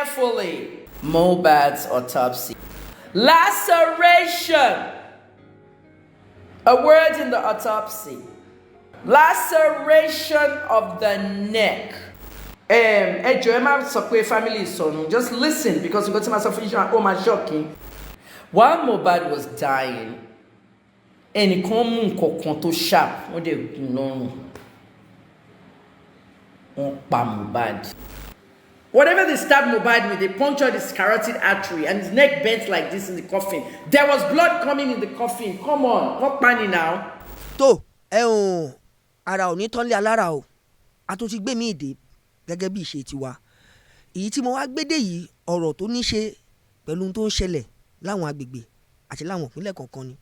carefully. Mohbad's autopsy. Laceration. A word in the autopsy. Laceration of the neck. Family son, just listen because you got to myself shocking. While Mohbad was dying, any common to sharp, what they know. Mohbad. Whatever they stabbed Mohbad with, they punctured his carotid artery and his neck bent like this in the coffin. There was blood coming in the coffin. Come on, what panny now? To, ara oni tonle alara o. A tún ti gbé mi dé gẹ́gẹ́ bí ìṣe tiwa. Èyí tí mo wá gbé dé yìí ọ̀rọ̀ tó ní ṣe pẹ̀lú ohun tó ń ṣẹlẹ̀ láwọn agbègbè àti láwọn ìpínlẹ̀ kọ̀ọ̀kan ni.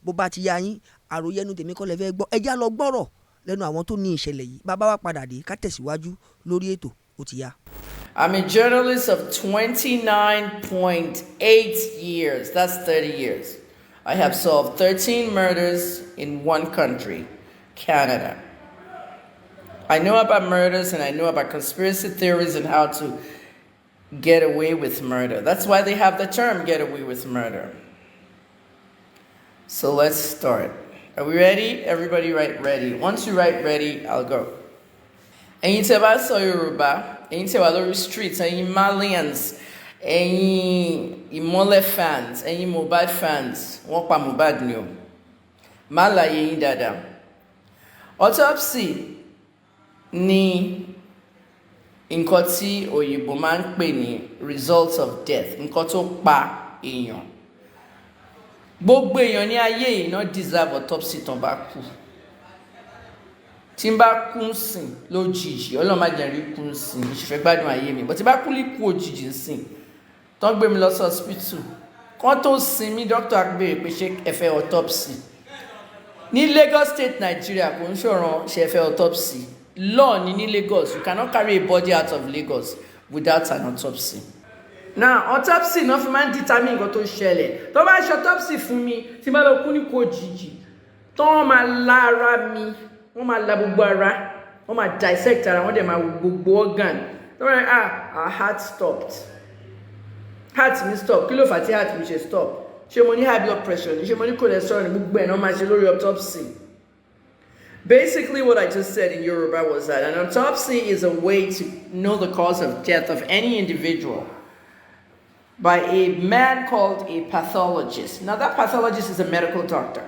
Bó bá ti yá yín, àròyẹnu tèmi kọ́ lẹ fẹ́ gbọ́. Ẹ já lọ gbọ́rọ̀ lẹ́nu àwọn tó ní ìṣẹ̀lẹ̀ yìí. Bàbá wa padà dé ká tẹ̀síwájú lórí ètò ó ti yá. I'm a journalist of 29.8 years. That's 30 years. I have solved 13 murders in one country, Canada. I know about murders and I know about conspiracy theories and how to get away with murder. That's why they have the term get away with murder. So let's start. Are we ready? Everybody write ready. Once you write ready, I'll go. Ẹ̀yin tẹ́ bá sọ Yorùbá, ẹ̀yin tẹ́ wà lórí streets, ẹ̀yin Malians, ẹ̀yin Ìmọ́lẹ̀ fans, ẹ̀yin Mohbad fans, wọ́n pa Mohbad ni o. Má láyé yín dáadáa. Autopsy ni nǹkan tí òyìnbó máa ń pè ní results of death, nǹkan tó pa èèyàn. Gbogbo èèyàn ní ayé yìí náà deserve autopsy tán bá kú. Tí n bá kú sìn lójijì, Ọlọ́run má jẹ́ rí kú sìn, ìṣẹ̀fẹ̀ gbádùn ayé mi. But tí bá kú líkú òjijì sìn, tán gbé mi lọ sí hospital. Kán tó sin mí, doctor á béèrè pé ṣé ẹ fẹ́ autopsy. Ní Lagos State, Nigeria, kò ń ṣọ̀ràn ṣé ẹ fẹ́ autopsy. Law ní Lagos, you cannot carry a body out of Lagos without an autopsy. Now, autopsy no fi máa ń determine nǹkan tó ṣẹlẹ̀. Tó bá ṣe autopsy fún mi, tí bá lọ kú ní kò jìjì, tó máa la ara mi, wọ́n máa la gbogbo ara, wọ́n máa dissect ara, wọ́n dẹ̀ máa wo gbogbo organ. Tó bá rẹ̀ our heart stopped. Heart mi stop, kí ló fà tí heart mi ṣe stop? Ṣé mo ní high blood pressure ni? Ṣé mo ní cholesterol ni? Gbogbo ẹ̀ náà máa ṣe lórí autopsy. Basically, what I just said in Yoruba was that an autopsy is a way to know the cause of death of any individual by a man called a pathologist. Now, that pathologist is a medical doctor.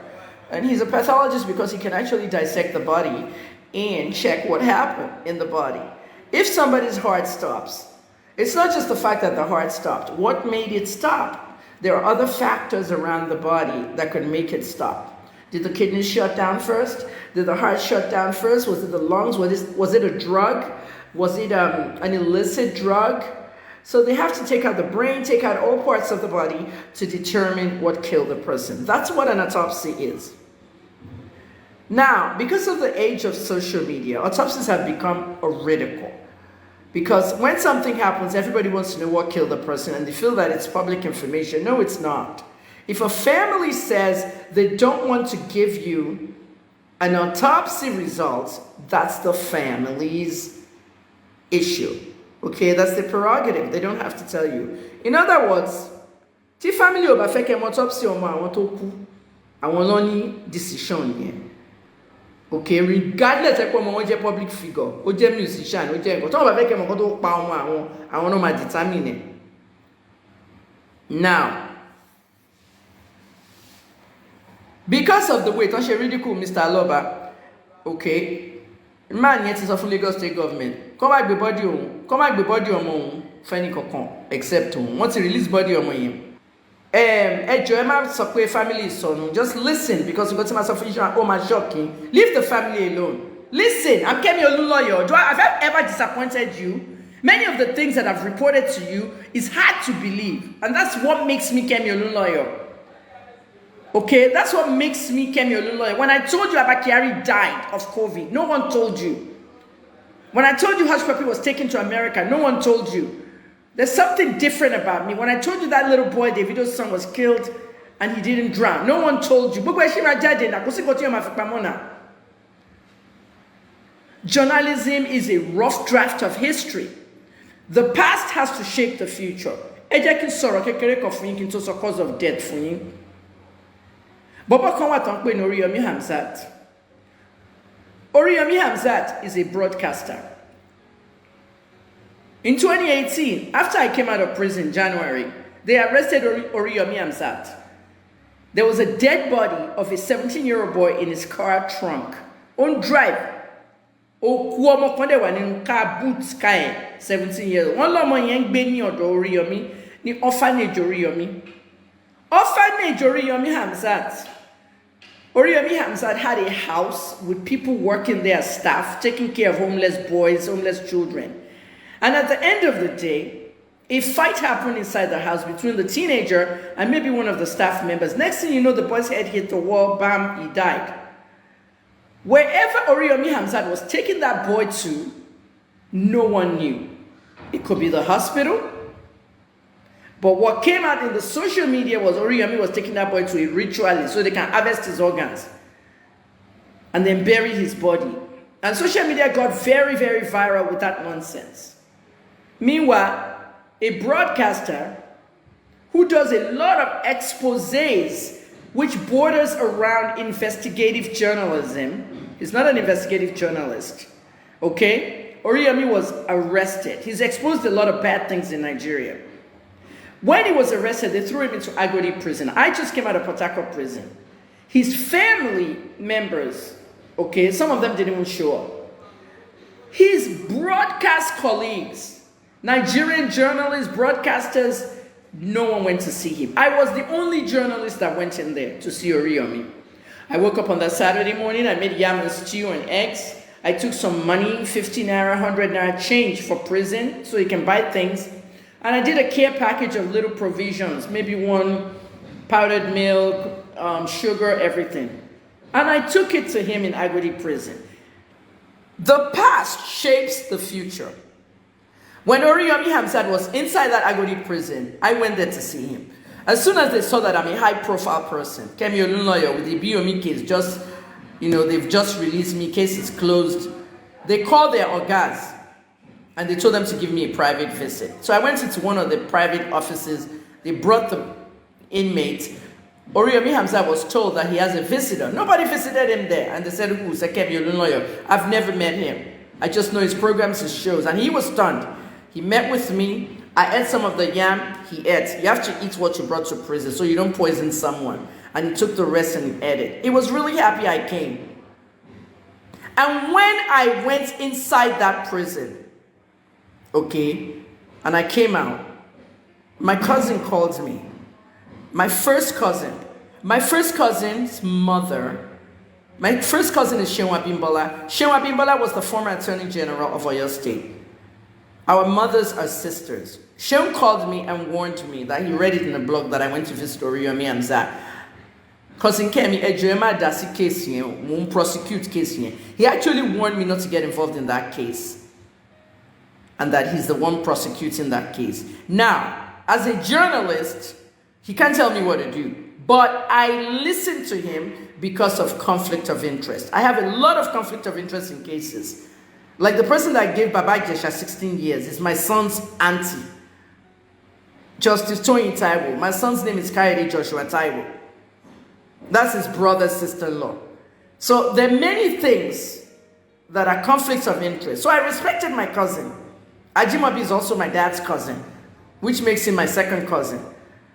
And he's a pathologist because he can actually dissect the body and check what happened in the body. If somebody's heart stops, it's not just the fact that the heart stopped. What made it stop? There are other factors around the body that could make it stop. Did the kidneys shut down first? Did the heart shut down first? Was it the lungs? Was it a drug? Was it an illicit drug? So they have to take out the brain, take out all parts of the body to determine what killed the person. That's what an autopsy is. Now, because of the age of social media, autopsies have become a ridicule. Because when something happens, everybody wants to know what killed the person and they feel that it's public information. No, it's not. If a family says they don't want to give you an autopsy result, that's the family's issue. Okay, that's the prerogative. They don't have to tell you. In other words, the family ò bá fẹ́ kẹ́ autopsy ọmọ àwọn tó kú, àwọn ló ní decision yẹn. Okay, regardless ẹ pé ọmọ wọn jẹ́ public figure, ó jẹ́ musician, ó jẹ́ nǹkan tó bá fẹ́ kẹ́ nǹkan tó pa ọmọ àwọn náà máa determine it. Now, because of the way tó ṣe ridicule Mr. Aloba, okay, man yẹn ti sọ fún Lagos State government, kó má gbé body ọmọ òun fẹ́ni kankan except òun. Wọ́n ti release body ọmọ yẹn. Ẹ jọ̀ọ́ ẹ má sọ pé family sọnù. Just listen because you got to myself shocking. Leave the family alone. Listen, I'm Kemi Olunloyo. Have I ever disappointed you? Many of the things that I've reported to you is hard to believe, and that's what makes me Kemi Olunloyo. Okay, that's what makes me Kemi Olunloyo. When I told you Abakari died of COVID, no one told you. When I told you Hush Puppy was taken to America, no one told you. There's something different about me. When I told you that little boy, Davido's son, was killed and he didn't drown, no one told you. Journalism is a rough draft of history. The past has to shape the future. Ẹ jẹ́ kí n sọ̀rọ̀ kékeré kan fún yín kí n tó sọ cause of death fún yín. Bọ̀bọ́ kan wà tán pé ní Oríyọmí Hamzat. Oríyọmí Hamzat is a broadcaster. In 2018, after I came out of prison in January, they arrested Oríyọmí Hamzat. There was a dead body of a 17-year-old boy in his car trunk. On drive. Òkú ọmọ kan dẹ̀ wà nínú car boot car 17 years. Wọ́n lọ́mọ yẹn ń gbé ní ọ̀dọ̀ Oríyọmí ní orphanage Oríyọmí. Orphanage Oríyọmí Hamzat. Oríyọmí Hamzat had a house with people working there as staff, taking care of homeless boys, homeless children. And at the end of the day, a fight happened inside the house between the teenager and maybe one of the staff members. Next thing you know, the boy's head hit the wall, bam, he died. Wherever Oríyọmí Hamzat was taking that boy to, no one knew. It could be the hospital. But what came out in the social media was Oríyọmí was taking that boy to a ritualist so they can harvest his organs and then bury his body. And social media got very, very viral with that nonsense. Meanwhile, a broadcaster who does a lot of exposés which borders around investigative journalism. He's not an investigative journalist, okay? Oríyọmí was arrested. He's exposed a lot of bad things in Nigeria. When he was arrested, they threw him into Agodi prison. I just came out of Port Harcourt prison. His family members, okay, some of them didn't even show up. His broadcast colleagues, Nigerian journalists, broadcasters, no one went to see him. I was the only journalist that went in there to see Oríyọmí. I woke up on that Saturday morning, I made yam and stew and eggs. I took some money, 50 naira, 100 naira change for prison so he can buy things. And I did a care package of little provisions, maybe one powdered milk, sugar, everything. And I took it to him in Agodi prison. The past shapes the future. When Oríyọmí Hamzat was inside that Agodi prison, I went there to see him. As soon as they saw that I'm a high-profile person, Kemi Olunloyo with the BOME case, they've just released me, case is closed. They called their ogas, and they told them to give me a private visit. So I went into one of the private offices. They brought the inmates. Oríyọmí Hamzat was told that he has a visitor. Nobody visited him there. And they said, who? Said Kemi Olunloyo. I've never met him. I just know his programs, his shows. And he was stunned. He met with me. I ate some of the yam. He ate. You have to eat what you brought to prison so you don't poison someone. And he took the rest and he ate it. He was really happy I came. And when I went inside that prison, okay, and I came out, my cousin called me. My first cousin's mother, my first cousin is Seun Abimbola. Seun Abimbola was the former Attorney General of Oyo State. Our mothers are sisters. Seun called me and warned me that he read it in a blog that I went to visit Oríyọmí Hamzat. Cousin Kemi, Ejema Dasi case here, won't prosecute case here. He actually warned me not to get involved in that case. And that he's the one prosecuting that case. Now, as a journalist, he can't tell me what to do. But I listen to him because of conflict of interest. I have a lot of conflict of interest in cases. Like the person that gave Baba Jesha 16 years is my son's auntie, Justice Toyin Taiwo. My son's name is Kayode Joshua Taiwo. That's his brother's sister-in-law. So there are many things that are conflicts of interest. So I respected my cousin. Ajimobi is also my dad's cousin, which makes him my second cousin.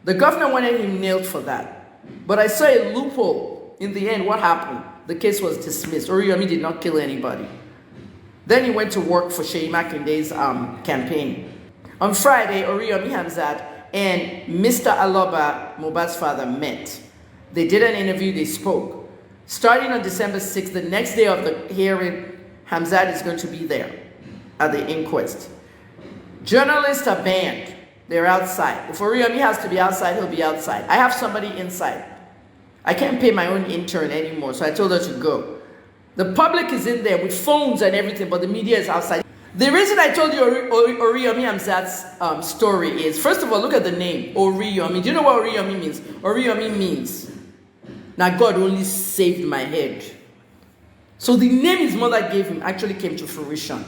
The governor wanted him nailed for that. But I saw a loophole. In the end, what happened? The case was dismissed. Oríyọmí did not kill anybody. Then he went to work for Seyi Makinde's campaign. On Friday, Oríyọmí Hamzat and Mr. Aloba, Mohbad's father, met. They did an interview, they spoke. Starting on December 6th, the next day of the hearing, Hamzat is going to be there at the inquest. Journalists are banned. They're outside. If Oríyọmí has to be outside, he'll be outside. I have somebody inside. I can't pay my own intern anymore, so I told her to go. The public is in there with phones and everything, but the media is outside. The reason I told you Oríyọmí Hamzat's story is, first of all, look at the name, Oríyọmí. Do you know what Oríyọmí means? Oríyọmí means, now God only saved my head. So the name his mother gave him actually came to fruition.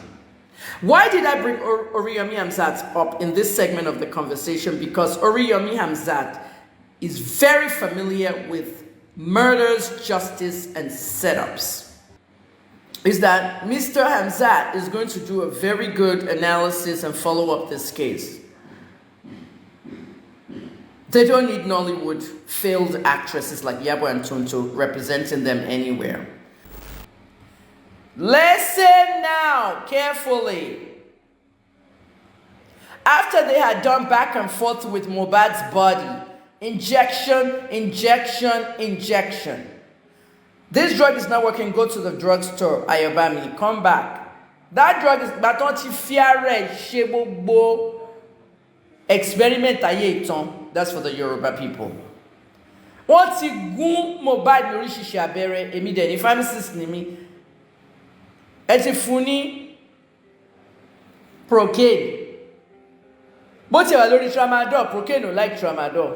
Why did I bring Oriyomi Hamzat up in this segment of the conversation? Because Oriyomi Hamzat is very familiar with murders, justice, and setups. Is that Mr. Hamzat is going to do a very good analysis and follow up this case. They don't need Nollywood failed actresses like Yabo and Tonto representing them anywhere. Listen now carefully. After they had done back and forth with Mohbad's body, injection, this drug is not working, go to the drugstore, Ayobami, come back. That drug is Batonti Fiare Shebobo experiment ayeton. That's for the Yoruba people. Wọ́n ti gún Mohbad lórí ṣíṣe abẹ́rẹ́, èmi dẹ̀ ní pharmacist ni mí. Ẹ ti fún ní procaine. Bó ti wà lórí tramadol, procaine ò like tramadol.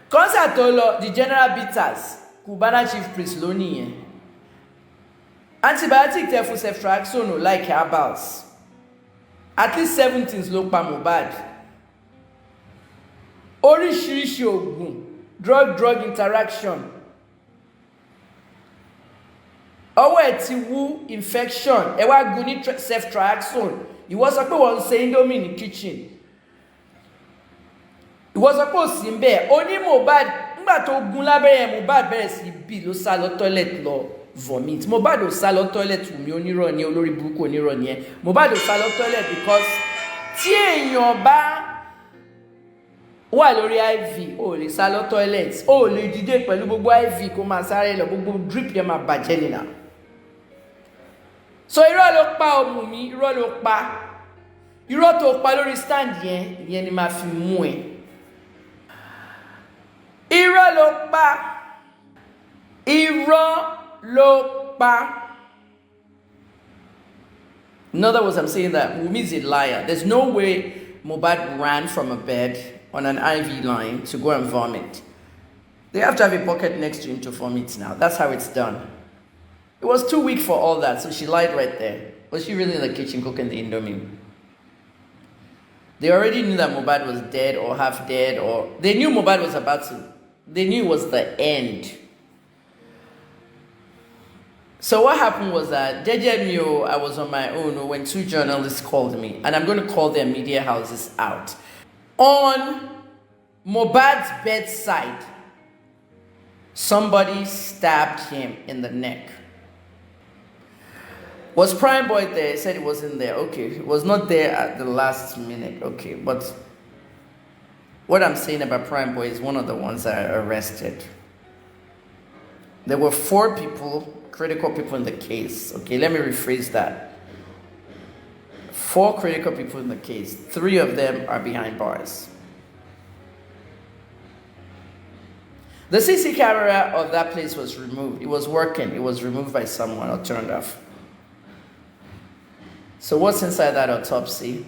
Concert tó lọ, the General Bitters, Cubana Chief Priest ló nìyẹn. Antibiotic tẹ fún ceftriaxone ò like herbals. At least 7 things ló pa Mohbad. Oríṣiríṣi oògùn, drug interaction. Ọwọ́ ẹ̀ ti wú infection, ẹ wá gún ní ceftriaxone. Ìwọ sọ pé wọ́n ń ṣe indomie ní kitchen. Ìwọ sọ pé ó sì ń bẹ̀. Ó ní Mohbad, nígbà tó gún lábẹ́rẹ́ yẹn, Mohbad bẹ̀rẹ̀ sí bì ló sá lọ toilet lọ vomit. Mohbad ò sá lọ toilet Wùmí onírọ̀ ni olórí burúkú onírọ̀ ni ẹ. Mohbad ò sá lọ toilet because tí èèyàn bá wà lórí IV, ó lè sá lọ toilet, ó lè dìde pẹ̀lú gbogbo IV kó máa sáré lọ, gbogbo drip yẹn máa bàjẹ́ nìyà. So irọ́ ló pa ọmọ mi, irọ́ ló pa. Irọ́ tó pa lórí stand yẹn, ìyẹn ni máa fi mú ẹ. Irọ́ ló pa. Irọ́ ló pa. In other words, I'm saying that Wunmi is a liar. There's no way Mohbad ran from a bed on an IV line to go and vomit. They have to have a bucket next to him to vomit now. That's how it's done. It was too weak for all that, so she lied right there. Was she really in the kitchen cooking the indomie? They already knew that Mohbad was dead or half dead, or they knew Mohbad was about to. They knew it was the end. So what happened was that I was on my own when 2 journalists called me, and I'm going to call their media houses out. On Mohbad's bedside, somebody stabbed him in the neck. Was Prime Boy there? He said he wasn't there. Okay, he was not there at the last minute. Okay, but what I'm saying about Prime Boy is one of the ones that are arrested. There were 4 people, critical people in the case. Okay, let me rephrase that. 4 critical people in the case. 3 of them are behind bars. The CC camera of that place was removed. It was working. It was removed by someone or turned off. So what's inside that autopsy?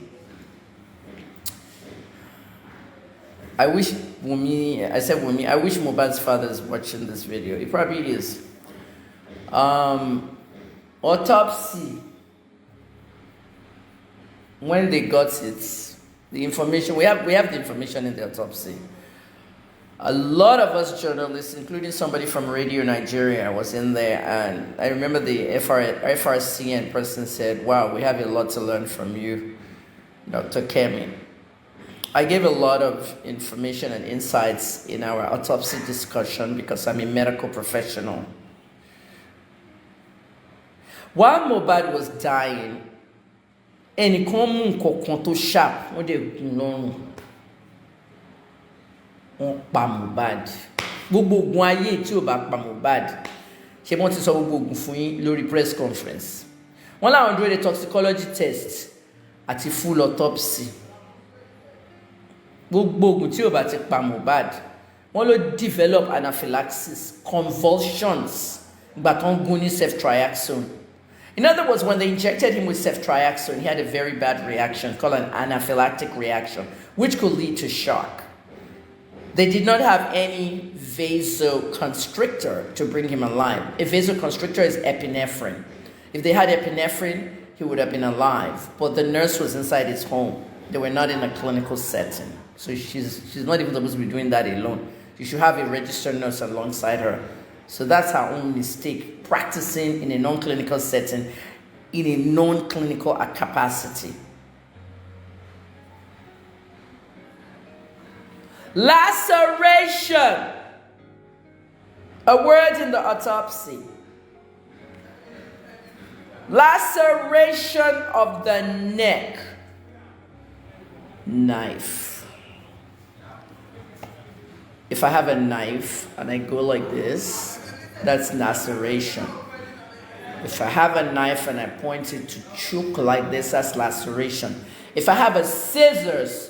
I wish Wunmi, I wish Mohbad's father is watching this video. He probably is. Autopsy. When they got it, the information, we have the information in the autopsy. A lot of us journalists, including somebody from Radio Nigeria, was in there, and I remember the FRCN person said, wow, we have a lot to learn from you, Dr. Kemi. I gave a lot of information and insights in our autopsy discussion because I'm a medical professional. While Mohbad was dying, ẹnìkan mú nǹkan tó sharp, wọ́n dẹ̀ gún lọ́rùn. Wọ́n pa Mohbad. Gbogbo ogun ayé tí ò bá pa Mohbad. Ṣé wọ́n ti sọ gbogbo ogun fún yín lórí press conference. Wọ́n láwọn dúró de toxicology test àti full autopsy. Gbogbo ogun tí ò bá ti pa Mohbad. Wọ́n ló develop anaphylaxis, convulsions, ìgbà tó ń gún ní ceftriaxone. In other words, when they injected him with ceftriaxone, he had a very bad reaction called an anaphylactic reaction, which could lead to shock. They did not have any vasoconstrictor to bring him alive. A vasoconstrictor is epinephrine. If they had epinephrine, he would have been alive. But the nurse was inside his home. They were not in a clinical setting. So she's not even supposed to be doing that alone. You should have a registered nurse alongside her. So that's her own mistake, practicing in a non-clinical setting, in a non-clinical capacity. Laceration. A word in the autopsy. Laceration of the neck. Knife. If I have a knife and I go like this, that's laceration. If I have a knife and I point it to choke like this, that's laceration. If I have a scissors,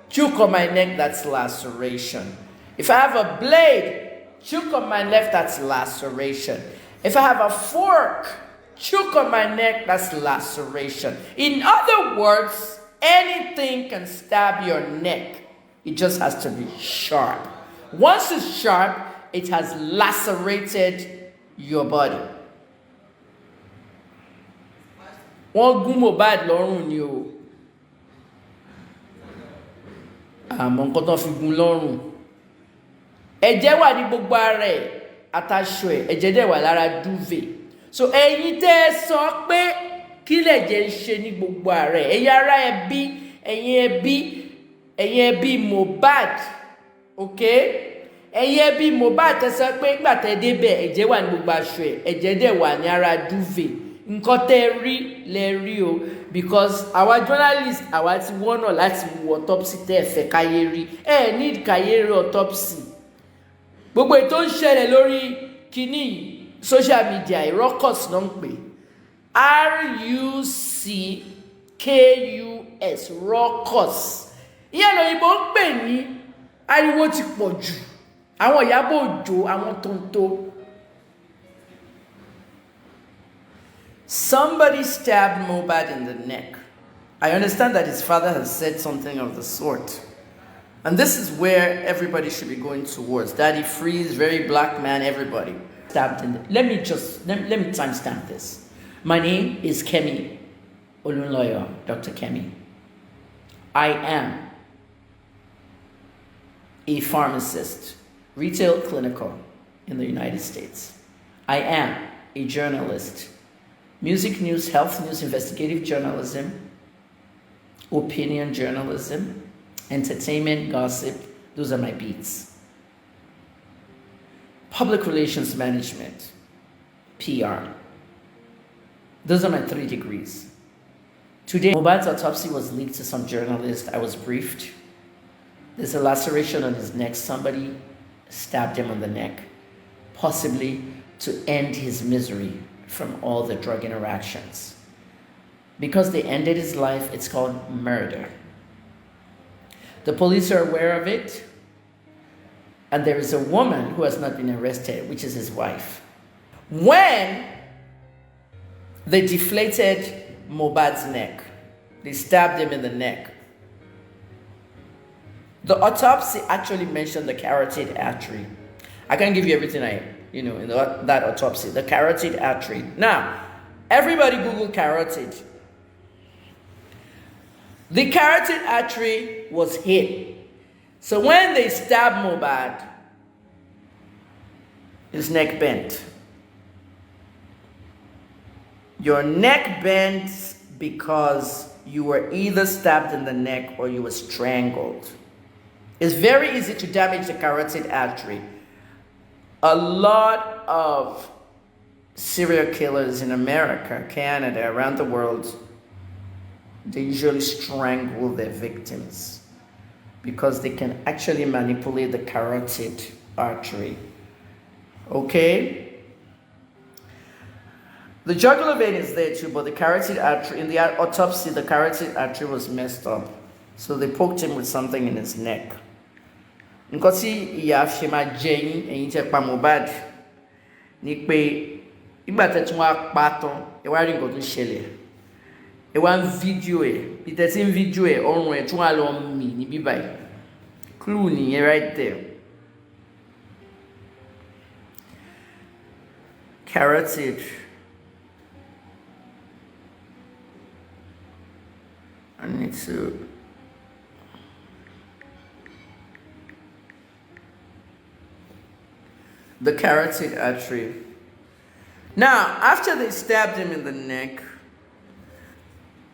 choke on my neck, that's laceration. If I have a blade, choke on my left, that's laceration. If I have a fork, choke on my neck, that's laceration. In other words, anything can stab your neck. It just has to be sharp. Once it's sharp, it has lacerated your body. Wọ́n gún Mohbad lọ́rùn ni o. Àmọ́ nǹkan tó fi gún lọ́rùn. Ẹ̀jẹ̀ wà ní gbogbo ara ẹ̀ àtàṣọ ẹ̀, ẹ̀jẹ̀ dẹ̀ wà lára duvet. So ẹ̀yin tẹ́ ẹ sọ pé kí lẹ̀jẹ̀ ń ṣe ní gbogbo ara ẹ̀, ẹ̀yin ará ẹbí, ẹ̀yin ẹbí Mohbad, okay? Ẹ̀yin ẹbí Mohbad tẹ́ sọ pé nígbà tẹ́ débẹ̀ ẹ̀jẹ̀ wà ní gbogbo aṣọ ẹ̀, ẹ̀jẹ̀ dẹ̀ wà ní ara duvet. Nǹkan tẹ́ rí lẹ rí o, because àwa journalist àwa ti wọ́nà láti wo autopsy tẹ́ ẹ fẹ́ káyé rí. Ẹ need káyé rí autopsy. Gbogbo ètò ń ṣẹlẹ̀ lórí kíní social media ruckus ló ń pè. RUCKUS ruckus. Ìyẹn lóyìnbó ń pè ní ariwo ti pọ̀ jù. Àwọn Ìyábọ̀ Òjó, àwọn tonto. Somebody stabbed Mohbad in the neck. I understand that his father has said something of the sort. And this is where everybody should be going towards. Daddy Freeze, very black man, everybody. Stabbed in the... Let me timestamp this. My name is Kemi Olunloyo, Dr. Kemi. I am a pharmacist, retail clinical in the United States. I am a journalist. Music news, health news, investigative journalism, opinion journalism, entertainment, gossip, those are my beats. Public relations management, PR. Those are my 3 degrees. Today, Mohbad's autopsy was leaked to some journalists. I was briefed. There's a laceration on his neck. Somebody stabbed him on the neck, possibly to end his misery from all the drug interactions. Because they ended his life, it's called murder. The police are aware of it, and there is a woman who has not been arrested, which is his wife. When they deflated Mohbad's neck, they stabbed him in the neck. The autopsy actually mentioned the carotid artery. I can't give you everything in that autopsy, the carotid artery. Now, everybody Google carotid. The carotid artery was hit. So when they stabbed Mohbad, his neck bent. Your neck bent because you were either stabbed in the neck or you were strangled. It's very easy to damage the carotid artery. A lot of serial killers in America, Canada, around the world, they usually strangle their victims because they can actually manipulate the carotid artery. Okay? The jugular vein is there too, but the carotid artery, in the autopsy, the carotid artery was messed up. So they poked him with something in his neck. Nǹkan tí ìyá ṣe máa jẹ yín ẹ̀yin tẹ́ pa Mohbad ni pé nígbà tẹ́ tún wá pa tán ẹ wá rí nǹkan tó ṣẹlẹ̀ ẹ wá ń fídíò ẹ̀ bí tẹ́ tí ń fídíò ẹ̀ ọrùn ẹ̀ tún wá lọ mì ní bíbá yìí clue nìyẹn right there. Carotid. need to. The carotid artery. Now, after they stabbed him in the neck,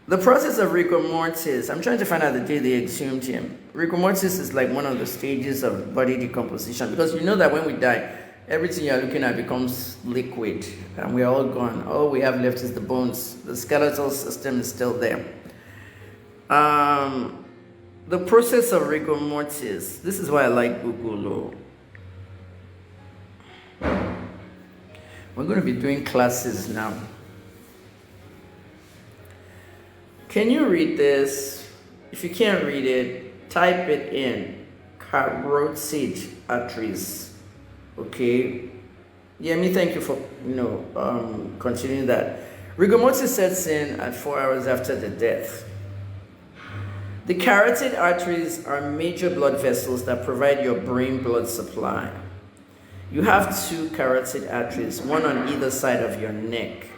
the process of rigor mortis, I'm trying to find out the day they exhumed him. Rigor mortis is like one of the stages of body decomposition, because you know that when we die, everything you're looking at becomes liquid and we're all gone. All we have left is the bones. The skeletal system is still there. The process of rigor mortis, this is why I like Google. We're going to be doing classes now. Can you read this? If you can't read it, type it in. Carotid arteries. Okay. Yeah, thank you for continuing that. Rigor mortis sets in at 4 hours after the death. The carotid arteries are major blood vessels that provide your brain blood supply. You have 2 carotid arteries, one on either side of your neck.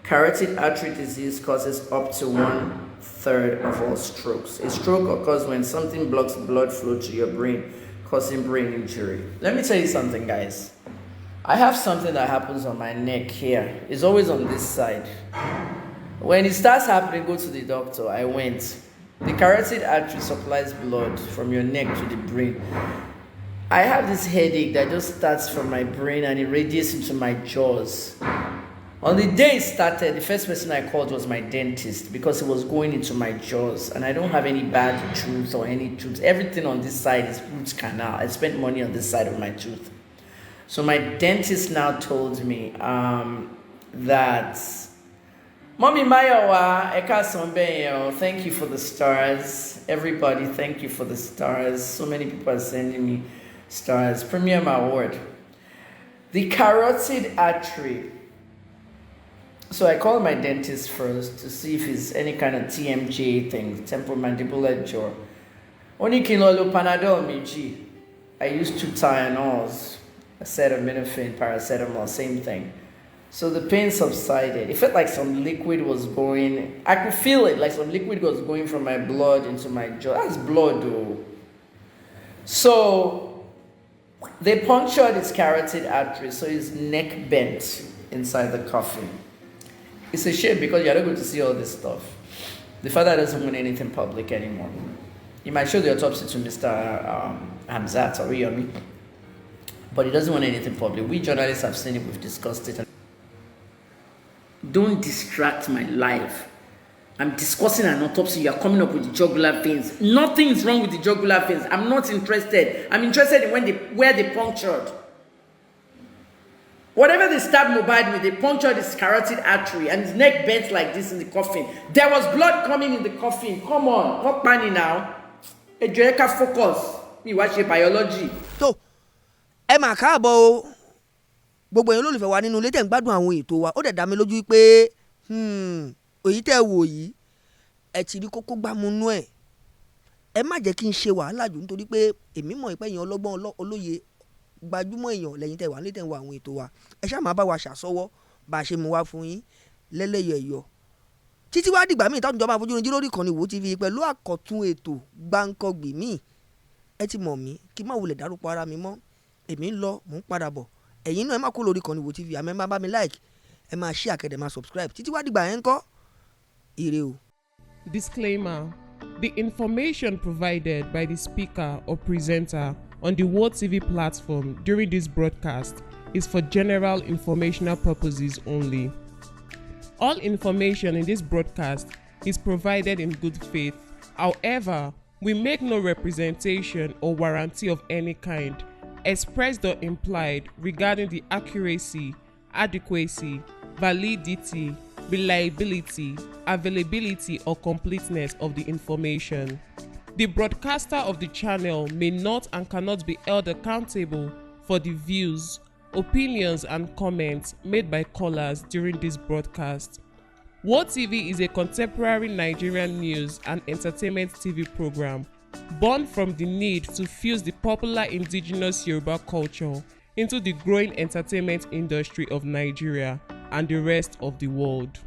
Carotid artery disease causes up to 1/3 of all strokes. A stroke occurs when something blocks blood flow to your brain, causing brain injury. Let me tell you something, guys. I have something that happens on my neck here. It's always on this side. When it starts happening, go to the doctor. I went. The carotid artery supplies blood from your neck to the brain. I have this headache that just starts from my brain and it radiates into my jaws. On the day it started, the first person I called was my dentist because it was going into my jaws, and I don't have any bad tooth or any tooth. Everything on this side is root canal. I spent money on this side of my tooth. So my dentist now told me that, Mommy Mayowa, Eka Sombeyo, thank you for the stars. Everybody, thank you for the stars. So many people are sending me stars. Premium award. The carotid artery. So I called my dentist first to see if it's any kind of TMJ thing, temporomandibular jaw. Only kinolo Panadol Miji. I used 2 Tylenols, acetaminophen, paracetamol, same thing. So the pain subsided. It felt like some liquid was going. I could feel it, like some liquid was going from my blood into my jaw. That's blood, though. So they punctured his carotid artery, so his neck bent inside the coffin. It's a shame because you're not going to see all this stuff. The father doesn't want anything public anymore. He might show the autopsy to Mr. Hamzat or Yomi, but he doesn't want anything public. We journalists have seen it, we've discussed it. Don't distract my life. I'm discussing an autopsy, you're coming up with the jugular veins. Nothing is wrong with the jugular veins. I'm not interested. I'm interested in where they punctured. Whatever they stabbed Mohbad with, they punctured his carotid artery and his neck bent like this in the coffin. There was blood coming in the coffin. Come on, not panic now. Ejeka focus. Me watch biology. So, ẹ máa káàbọ̀ o. Gbogbo èèyàn olólùfẹ́ wa nínú ilé tẹ̀ ń gbádùn àwọn ètò wa. Ó dẹ̀ dá mi lójú pé òyì tẹ́ wò yìí ẹ ti rí kókó gbámúnú ẹ̀. Ẹ má jẹ́ kí n ṣe wàhálà jù nítorí pé èmi mọ̀ pé èèyàn ọlọ́gbọ́n olóye gbajúmọ̀ èèyàn lẹ́yìn tẹ̀ wá nílé tẹ̀ ń wo àwọn ètò wa. Ẹ ṣáà máa bá wa ṣàsọwọ́ bá a ṣe mú wá fún yín lẹ́lẹ́yọ̀yọ̀. Títí wá dìgbà míì táwọn ìjọba àfojú lórí ìkànnì Wo TV pẹ̀lú àkọ́tún ètò gbáǹkọ́gbì míì. Ẹ ti mọ̀ mí kí n má wulẹ̀ dárúkọ ara mi mọ́. Èmi ń lọ mò ń padà bọ̀. Ẹ̀yin náà ẹ má kó lórí ìkànnì Wo TV, àmọ́ ẹ má bá mi like, ẹ máa share, kẹ́dẹ̀ máa subscribe. Títí wá dìgbà yẹn ńkọ́ ire o. Disclaimer: the information provided by the speaker or presenter on the Wo TV platform during this broadcast is for general informational purposes only. All information in this broadcast is provided in good faith. However, we make no representation or warranty of any kind, expressed or implied, regarding the accuracy, adequacy, validity, reliability, availability, or completeness of the information. The broadcaster of the channel may not and cannot be held accountable for the views, opinions, and comments made by callers during this broadcast. Wo TV is a contemporary Nigerian news and entertainment TV program born from the need to fuse the popular indigenous Yoruba culture into the growing entertainment industry of Nigeria and the rest of the world.